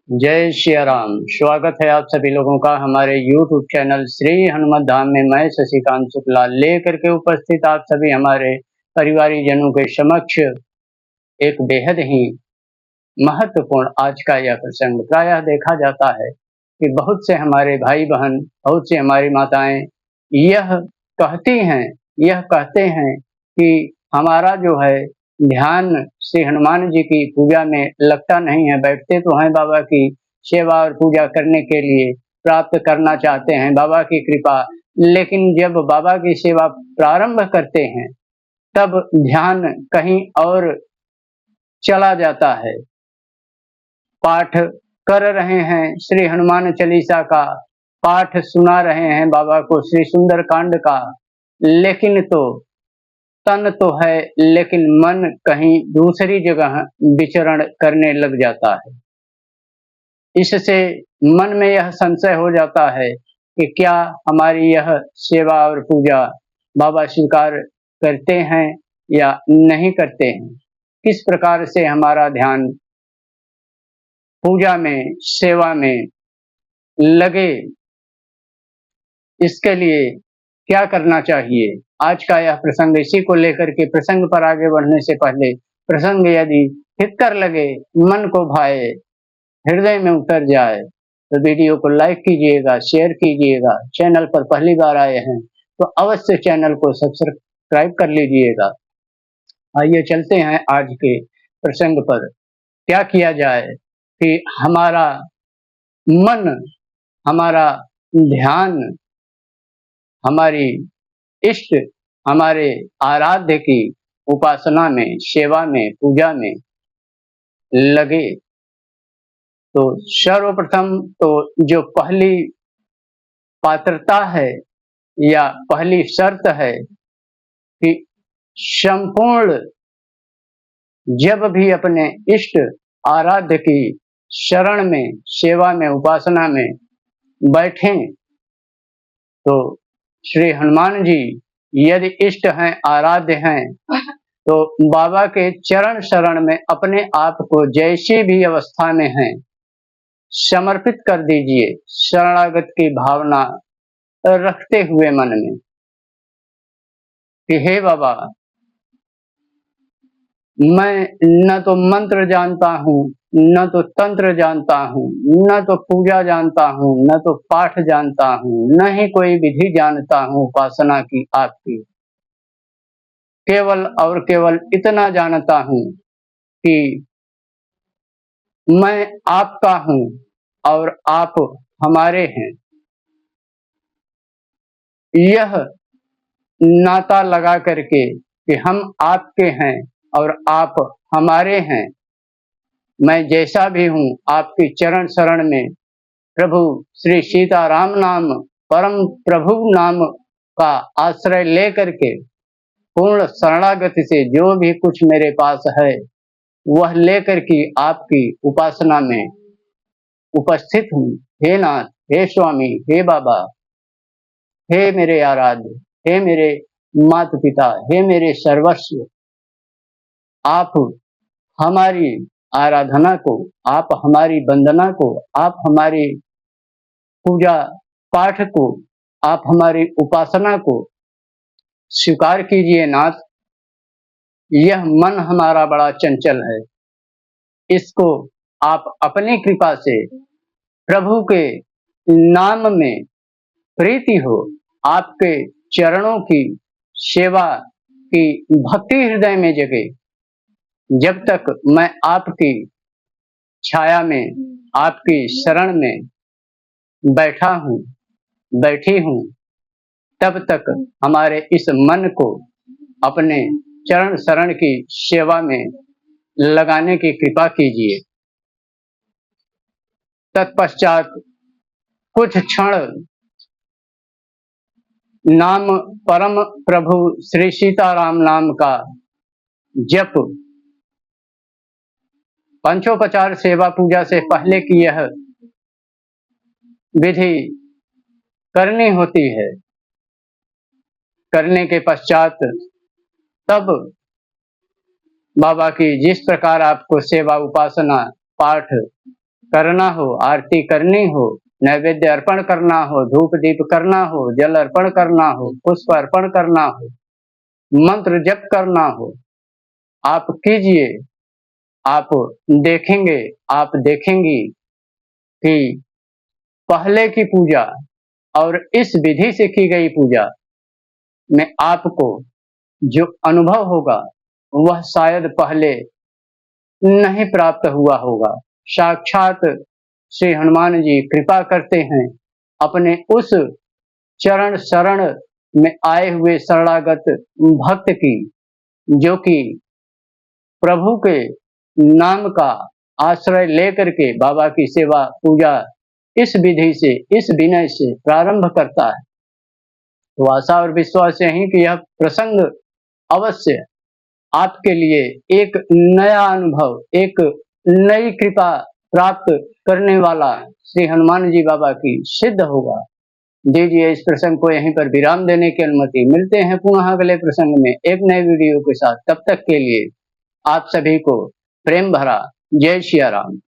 जय श्री राम। स्वागत है आप सभी लोगों का हमारे YouTube चैनल श्री हनुमत धाम में। मैं शशिकांत शुक्ला लेकर के उपस्थित आप सभी हमारे परिवारीजनों के समक्ष एक बेहद ही महत्वपूर्ण आज का यह प्रसंग। प्रायः देखा जाता है कि बहुत से हमारे भाई बहन, बहुत सी हमारी माताएं यह कहते हैं कि हमारा जो है ध्यान श्री हनुमान जी की पूजा में लगता नहीं है। बैठते तो हैं बाबा की सेवा और पूजा करने के लिए, प्राप्त करना चाहते हैं बाबा की कृपा, लेकिन जब बाबा की सेवा प्रारंभ करते हैं तब ध्यान कहीं और चला जाता है। पाठ कर रहे हैं, श्री हनुमान चालीसा का पाठ सुना रहे हैं बाबा को, श्री सुंदर कांड का, लेकिन तो तन तो है लेकिन मन कहीं दूसरी जगह विचरण करने लग जाता है। इससे मन में यह संशय हो जाता है कि क्या हमारी यह सेवा और पूजा बाबा स्वीकार करते हैं या नहीं करते हैं। किस प्रकार से हमारा ध्यान पूजा में, सेवा में लगे, इसके लिए क्या करना चाहिए। आज का यह प्रसंग इसी को लेकर के। प्रसंग पर आगे बढ़ने से पहले प्रसंग यदि हितकर लगे, मन को भाए, हृदय में उतर जाए तो वीडियो को लाइक कीजिएगा, शेयर कीजिएगा। चैनल पर पहली बार आए हैं तो अवश्य चैनल को सब्सक्राइब कर लीजिएगा। आइए चलते हैं आज के प्रसंग पर। क्या किया जाए कि हमारा मन, हमारा ध्यान, हमारी इष्ट, हमारे आराध्य की उपासना में, सेवा में, पूजा में लगे। तो सर्वप्रथम तो जो पहली पात्रता है या पहली शर्त है कि संपूर्ण जब भी अपने इष्ट आराध्य की शरण में, सेवा में, उपासना में बैठें तो श्री हनुमान जी यदि इष्ट हैं, आराध्य हैं, तो बाबा के चरण शरण में अपने आप को जैसी भी अवस्था में हैं समर्पित कर दीजिए, शरणागत की भावना रखते हुए मन में कि हे बाबा, मैं न तो मंत्र जानता हूँ, न तो तंत्र जानता हूँ, न तो पूजा जानता हूँ, न तो पाठ जानता हूँ, न ही कोई विधि जानता हूँ उपासना की आपकी। केवल और केवल इतना जानता हूँ कि मैं आपका हूँ और आप हमारे हैं। यह नाता लगा करके कि हम आपके हैं और आप हमारे हैं। मैं जैसा भी हूँ आपके चरण शरण में प्रभु श्री सीताराम नाम, परम प्रभु नाम का आश्रय लेकर के पूर्ण शरणागति से जो भी कुछ मेरे पास है वह लेकर के आपकी उपासना में उपस्थित हूँ। हे नाथ, हे स्वामी, हे बाबा, हे मेरे आराध्य, हे मेरे माता पिता, हे मेरे सर्वस्व, आप हमारी आराधना को, आप हमारी वंदना को, आप हमारी पूजा पाठ को, आप हमारी उपासना को स्वीकार कीजिए नाथ। यह मन हमारा बड़ा चंचल है, इसको आप अपनी कृपा से प्रभु के नाम में प्रीति हो, आपके चरणों की सेवा की भक्ति हृदय में जगे। जब तक मैं आपकी छाया में, आपकी शरण में बैठा हूँ, बैठी हूँ, तब तक हमारे इस मन को अपने चरण शरण की सेवा में लगाने की कृपा कीजिए। तत्पश्चात कुछ क्षण नाम, परम प्रभु श्री सीताराम नाम का जप, पंचोपचार सेवा पूजा से पहले की यह विधि करनी होती है। करने के पश्चात तब बाबा की जिस प्रकार आपको सेवा, उपासना, पाठ करना हो, आरती करनी हो, नैवेद्य अर्पण करना हो, धूप दीप करना हो, जल अर्पण करना हो, पुष्प अर्पण करना हो, मंत्र जप करना हो, आप कीजिए। आप देखेंगे, आप देखेंगी कि पहले की पूजा और इस विधि से की गई पूजा में आपको जो अनुभव होगा वह शायद पहले नहीं प्राप्त हुआ होगा। साक्षात श्री हनुमान जी कृपा करते हैं अपने उस चरण शरण में आए हुए शरणागत भक्त की, जो कि प्रभु के नाम का आश्रय लेकर के बाबा की सेवा पूजा इस विधि से, इस विनय से प्रारंभ करता है। तो आशा और विश्वास यही कि यह प्रसंग अवश्य आपके लिए एक नया अनुभव, एक नई कृपा प्राप्त करने वाला श्री हनुमान जी बाबा की सिद्ध होगा। दीजिए इस प्रसंग को यहीं पर विराम देने की अनुमति। मिलते हैं पुनः अगले प्रसंग में एक नए वीडियो के साथ। तब तक के लिए आप सभी को प्रेम भरा जय सिया राम।